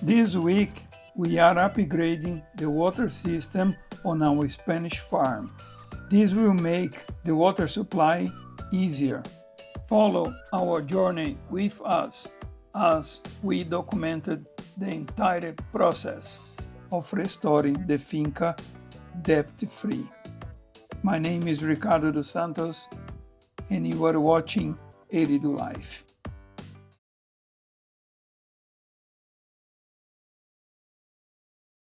This week, we are upgrading the water system on our Spanish farm. This will make the water supply easier. Follow our journey with us as we documented the entire process of restoring the Finca debt-free. My name is Ricardo dos Santos, and you are watching eridulife.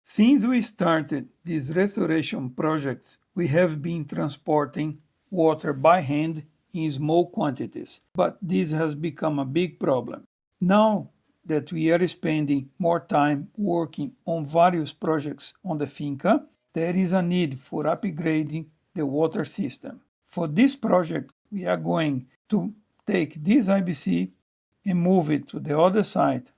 Since we started this restoration project, we have been transporting water by hand in small quantities, but this has become a big problem. Now that we are spending more time working on various projects on the Finca, there is a need for upgrading the water system. For this project, we are going to take this IBC and move it to the other side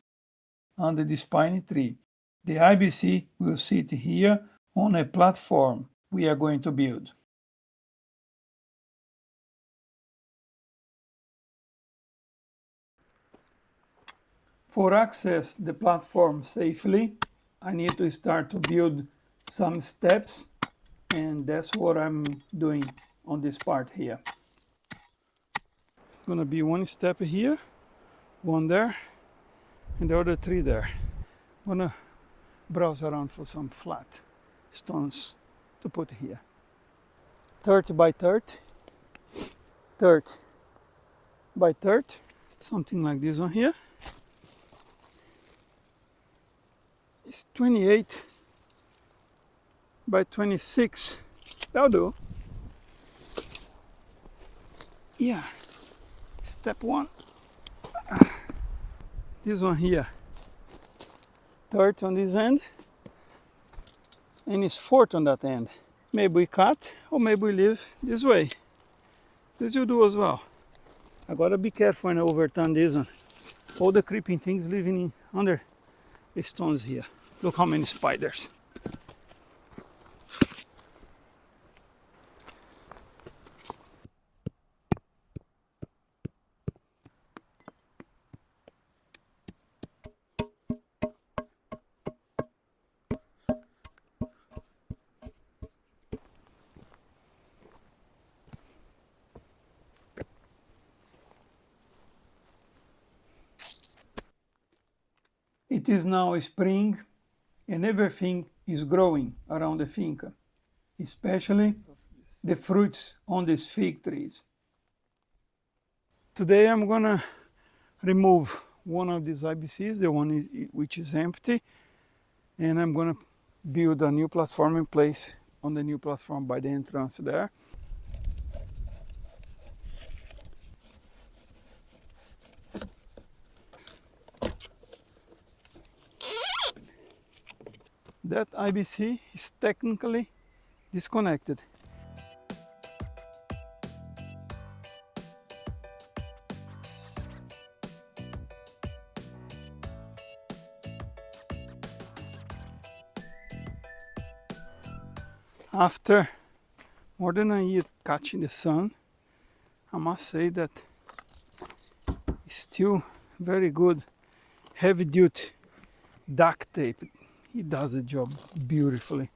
under this pine tree. The IBC will sit here on a platform we are going to build. For access the platform safely, I need to start to build some steps, and that's what I'm doing on this part here. It's going to be one step here, one there, and the other three there. I'm going to browse around for some flat stones to put here. 30 by 30, 30 by 30, something like this one here. It's 28 by 26. That'll do. Yeah. Step one. This one here. 30 on this end. And it's 40 on that end. Maybe we cut or maybe we leave this way. This will do as well. I gotta be careful when I overturn this one. All the creeping things living under the stones here. Look how many spiders. It is now spring and everything is growing around the Finca, especially the fruits on these fig trees. Today I'm gonna remove one of these IBCs, the one which is empty, and I'm gonna build a new platform in place on the new platform by the entrance there. That IBC is technically disconnected. After more than a year catching the sun, I must say that it's still very good heavy duty duct tape. It does the job beautifully.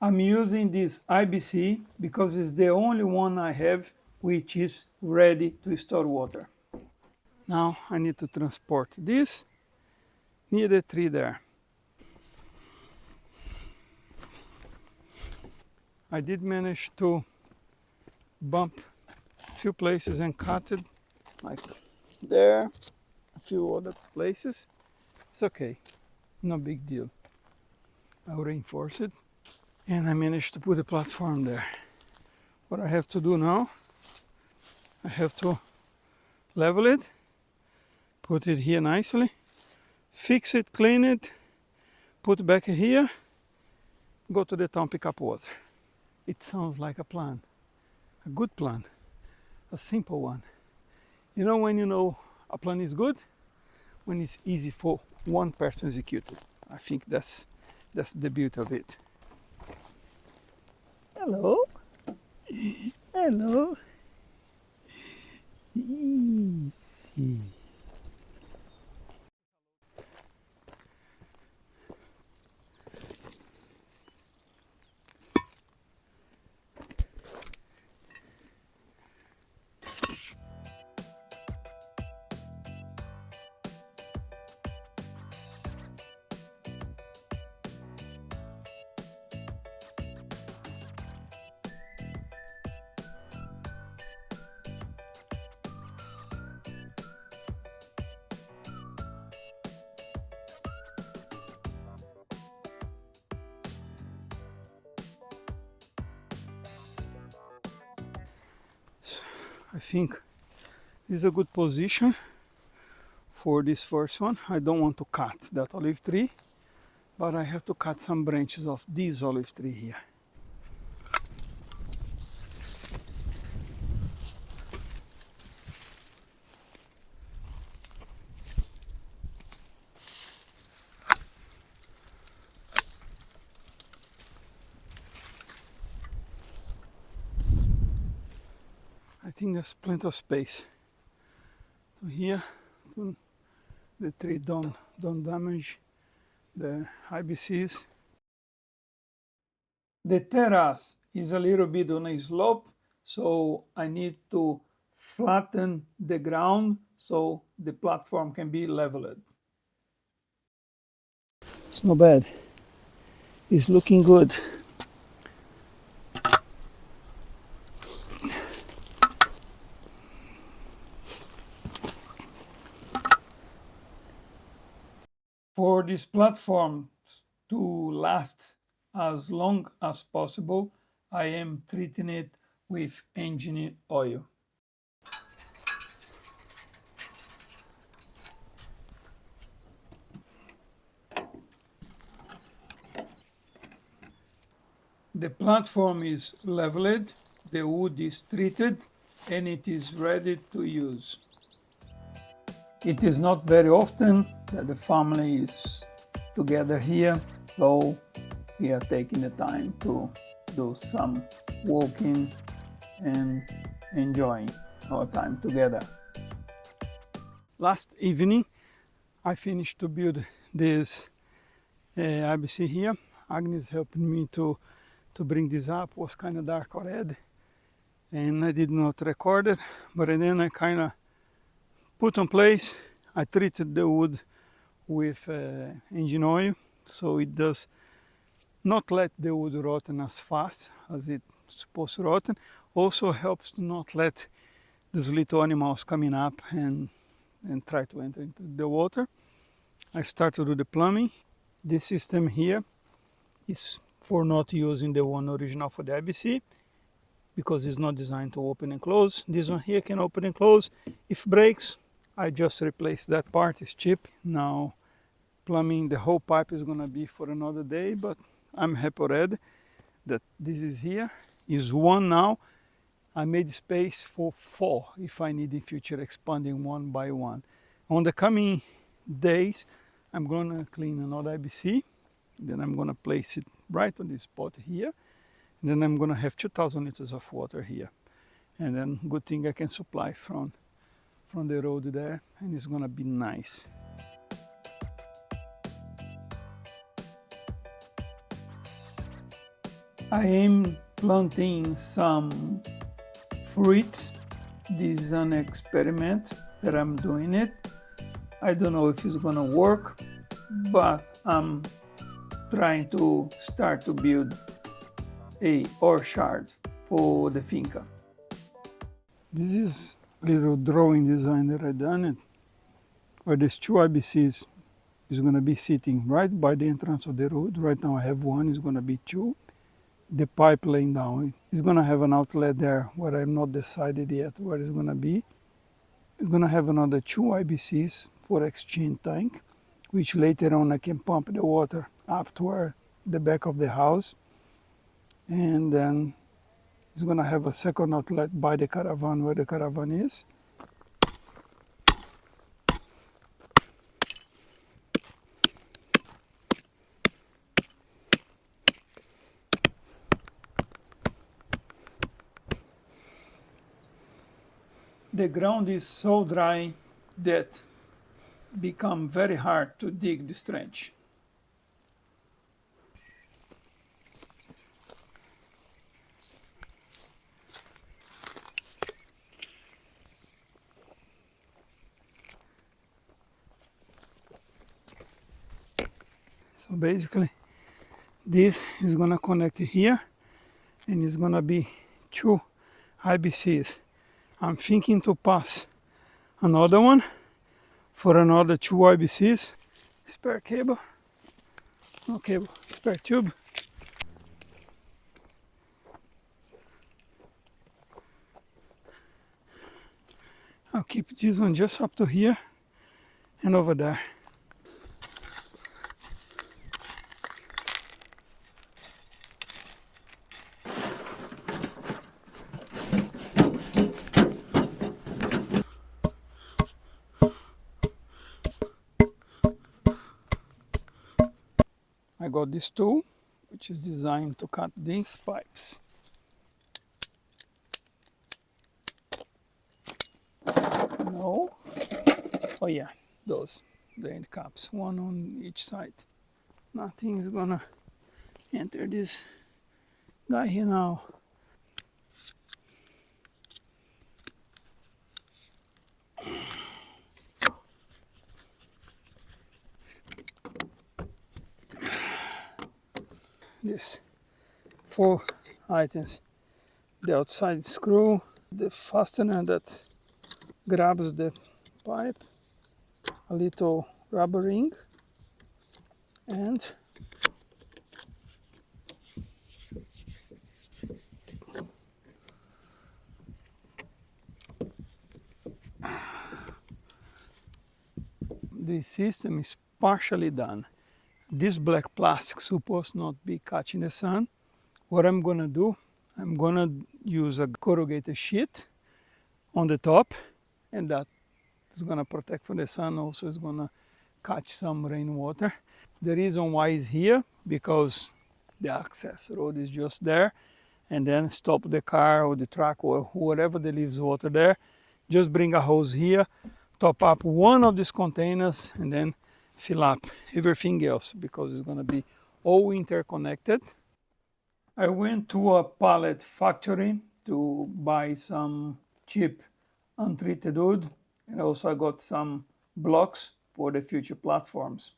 I'm using this IBC because it's the only one I have which is ready to store water. Now I need to transport this near the tree there. I did manage to bump a few places and cut it, like there, a few other places. It's okay. No big deal. I'll reinforce it. And I managed to put a platform there. What I have to do now, I have to level it, put it here nicely, fix it, clean it, put it back here, go to the town, pick up water. It sounds like a plan, a good plan, a simple one. You know when you know a plan is good? When it's easy for one person to execute it. I think that's the beauty of it. Hello. Hello. Easy. I think this is a good position for this first one. I don't want to cut that olive tree, but I have to cut some branches of this olive tree here. I think there's plenty of space. So here, so the tree don't damage the IBCs. The terrace is a little bit on a slope, so I need to flatten the ground so the platform can be leveled. It's not bad. It's looking good. For this platform to last as long as possible, I am treating it with engine oil. The platform is leveled, the wood is treated, and it is ready to use. It is not very often that the family is together here, so we are taking the time to do some walking and enjoying our time together. Last evening, I finished to build this IBC here. Agnes helped me to bring this up. It was kind of dark already, and I did not record it, but then I kind of put on place. I treated the wood with engine oil, so it does not let the wood rotten as fast as it's supposed to rotten. Also helps to not let these little animals coming up and try to enter into the water. I start to do the plumbing. This system here is for not using the one original for the IBC because it's not designed to open and close. This one here can open and close. If breaks, I just replace that part. It's cheap. Now plumbing the whole pipe is gonna be for another day, but I'm happy already that this is here. Is one now. I made space for 4 if I need in future expanding one by one. On the coming days, I'm gonna clean another IBC. Then I'm gonna place it right on this spot here. And then I'm gonna have 2,000 liters of water here. And then good thing I can supply from the road there, and it's gonna be nice. I am planting some fruits. This is an experiment that I'm doing it. I don't know if it's gonna work, but I'm trying to start to build a orchard for the Finca. This is a little drawing design that I done it, where these 2 IBCs is gonna be sitting right by the entrance of the road. Right now I have 1, it's gonna be 2. The pipe laying down, it's gonna have an outlet there where I'm not decided yet where it's gonna be. It's gonna have another 2 IBCs for exchange tank, which later on I can pump the water up toward the back of the house. And then it's gonna have a second outlet by the caravan where the caravan is. The ground is so dry that become very hard to dig this trench. So basically this is gonna connect here and it's gonna be 2 IBCs. I'm thinking to pass another one for another 2 IBCs. Spare cable, no cable, spare tube. I'll keep this one just up to here and over there. I got this tool, which is designed to cut these pipes. No. Oh yeah, those, the end caps, one on each side. Nothing is gonna enter this guy here now. This 4 items: the outside screw, the fastener that grabs the pipe, a little rubber ring, and the system is partially done. This black plastic supposed not be catching the sun. What I'm gonna do, I'm gonna use a corrugated sheet on the top, and that is gonna protect from the sun. Also is gonna catch some rainwater. The reason why is here, because the access road is just there, and then stop the car or the truck or whatever that leaves water there, just bring a hose here, top up one of these containers, and then fill up everything else, because it's going to be all interconnected. I went to a pallet factory to buy some cheap untreated wood, and also I got some blocks for the future platforms.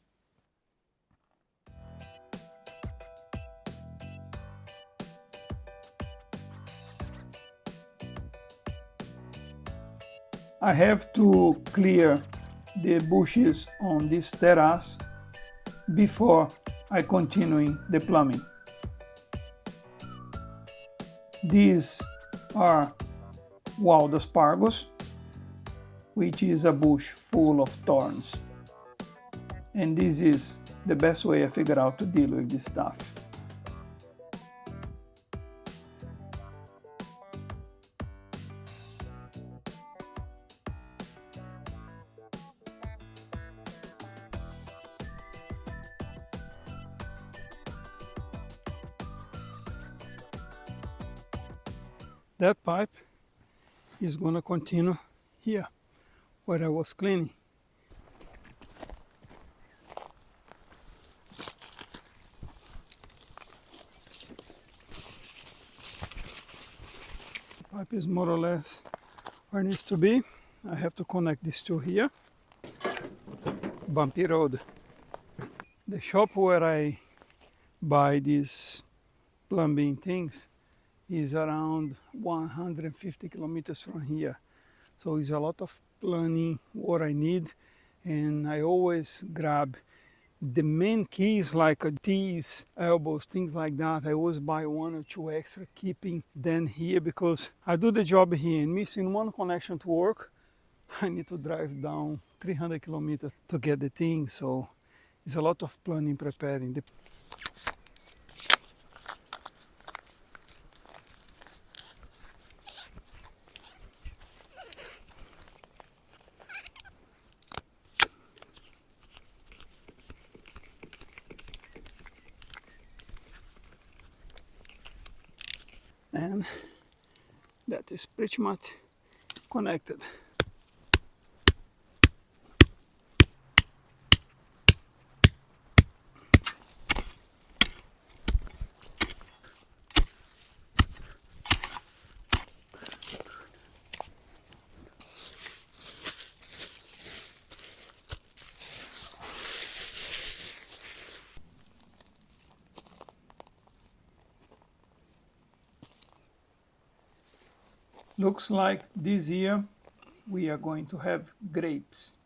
I have to clear the bushes on this terrace before I continue the plumbing. These are wild asparagus, which is a bush full of thorns. And this is the best way I figure out to deal with this stuff. That pipe is going to continue here, where I was cleaning. The pipe is more or less where it needs to be. I have to connect these two here. Bumpy road. The shop where I buy these plumbing things is around 150 kilometers from here. So it's a lot of planning what I need, and I always grab the main keys like T's, elbows, things like that. I always buy 1 or 2 extra, keeping them here, because I do the job here and missing one connection to work, I need to drive down 300 kilometers to get the thing. So it's a lot of planning, preparing. And that is pretty much connected. Looks like this year we are going to have grapes.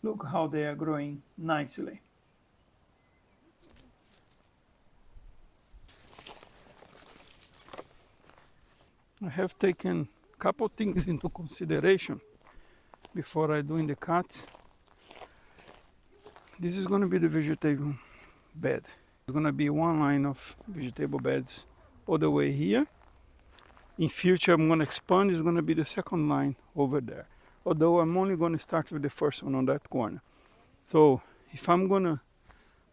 Look how they are growing nicely. I have taken a couple things into consideration before I doing the cuts. This is gonna be the vegetable bed. It's gonna be one line of vegetable beds all the way here. In future, I'm gonna expand. It's gonna be the second line over there. Although I'm only gonna start with the first one on that corner. So if I'm gonna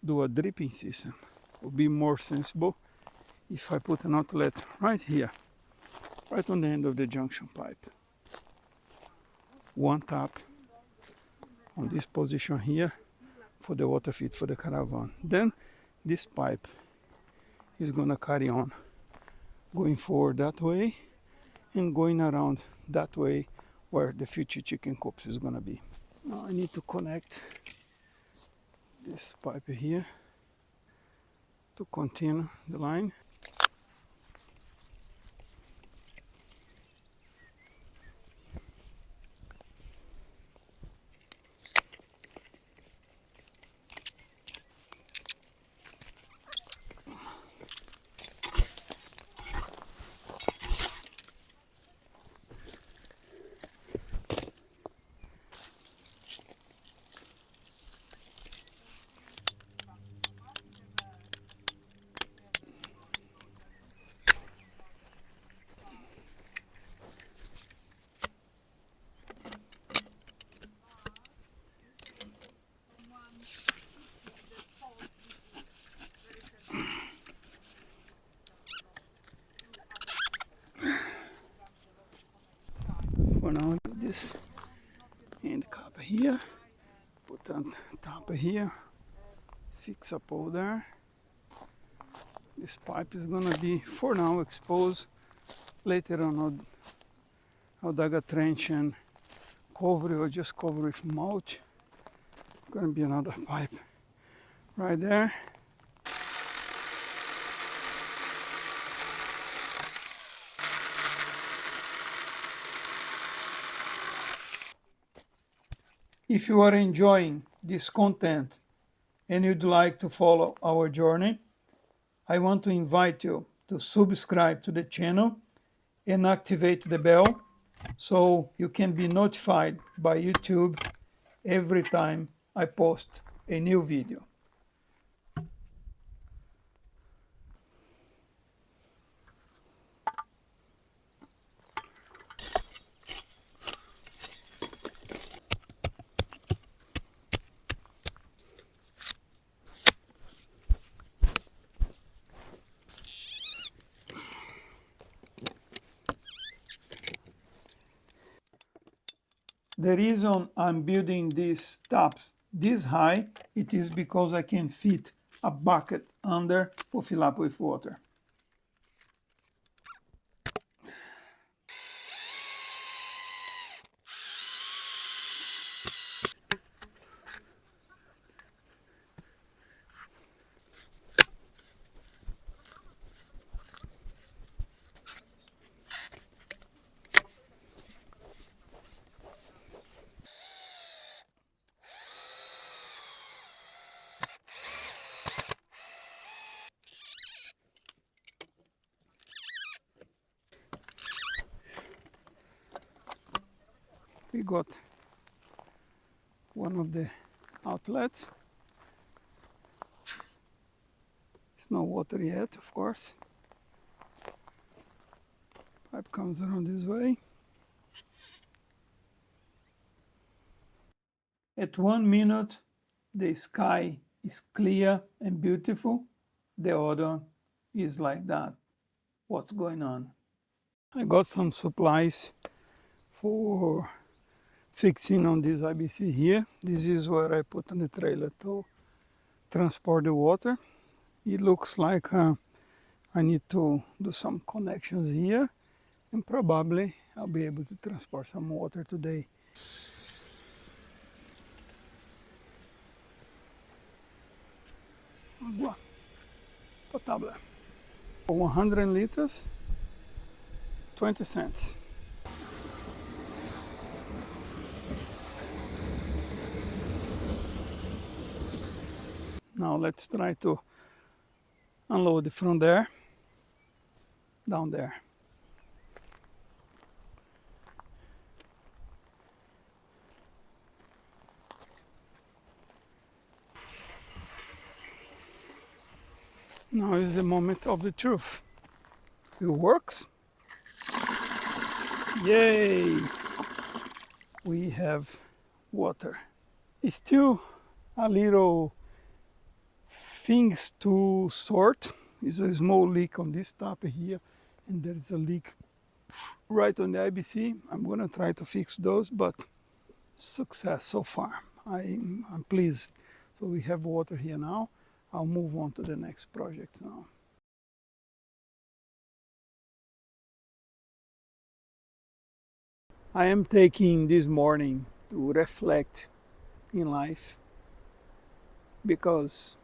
do a dripping system, it will be more sensible if I put an outlet right here, right on the end of the junction pipe. One tap on this position here for the water feed for the caravan. Then this pipe is gonna carry on going forward that way and going around that way where the future chicken coops is gonna be. Now I need to connect this pipe here to continue the line. For now, this end cap here, put on top here, fix up over there. This pipe is gonna be for now exposed. Later on I'll dig a trench and cover it or just cover with mulch. It's gonna be another pipe right there. If you are enjoying this content and you'd like to follow our journey, I want to invite you to subscribe to the channel and activate the bell so you can be notified by YouTube every time I post a new video. The reason I'm building these tops this high, it is because I can fit a bucket under to fill up with water. We got one of the outlets. It's no water yet, of course. Pipe comes around this way. At 1 minute, the sky is clear and beautiful. The other is like that. What's going on? I got some supplies for fixing on this IBC here. This is where I put on the trailer to transport the water. It looks like I need to do some connections here and probably I'll be able to transport some water today. Agua potable. 100 liters, 20 cents. Now let's try to unload it from there, down there. Now is the moment of the truth. It works. Yay! We have water. It's still a little things to sort. It's a small leak on this top here, and there is a leak right on the IBC. I'm gonna try to fix those, but success so far. I'm pleased. So we have water here now. I'll move on to the next project now. I am taking this morning to reflect in life, because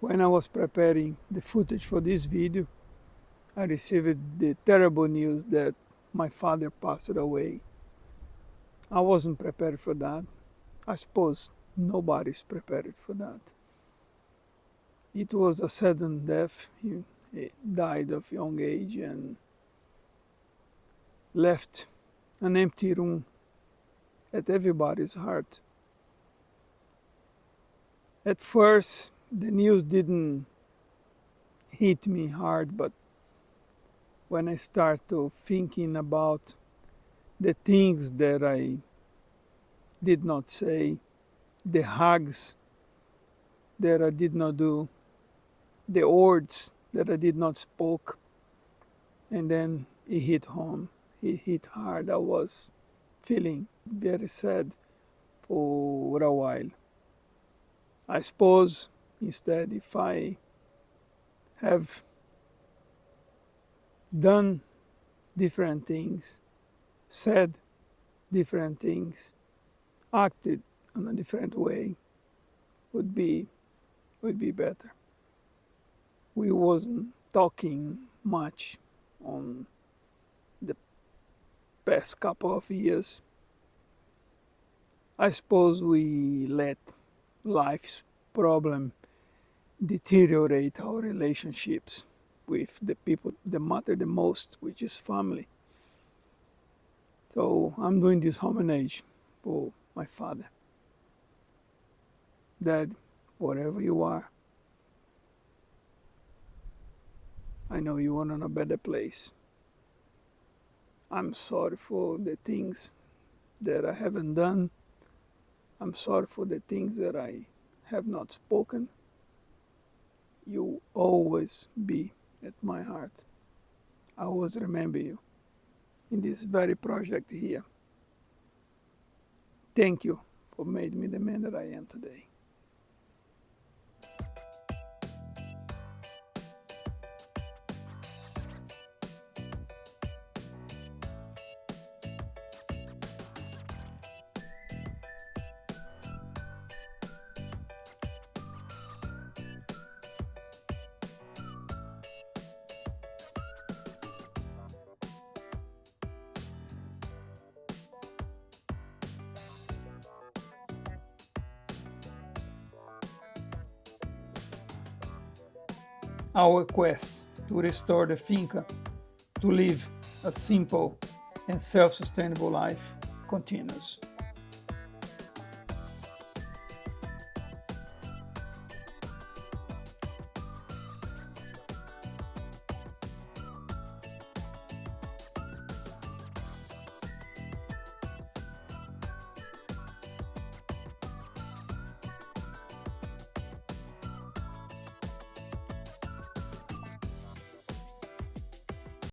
when I was preparing the footage for this video, I received the terrible news that my father passed away. I wasn't prepared for that. I suppose nobody's prepared for that. It was a sudden death. He died of young age and left an empty room at everybody's heart. At first, the news didn't hit me hard, but when I started thinking about the things that I did not say, the hugs that I did not do, the words that I did not spoke, and then it hit home. It hit hard. I was feeling very sad for a while. I suppose instead, if I have done different things, said different things, acted in a different way, would be better. We wasn't talking much on the past couple of years. I suppose we let life's problem deteriorate our relationships with the people that matter the most, which is family. So I'm doing this homage for my father. Dad, wherever you are, I know you are in a better place. I'm sorry for the things that I haven't done. I'm sorry for the things that I have not spoken. You always be at my heart. I always remember you in this very project here. Thank you for making me the man that I am today. Our quest to restore the Finca to live a simple and self-sustainable life continues.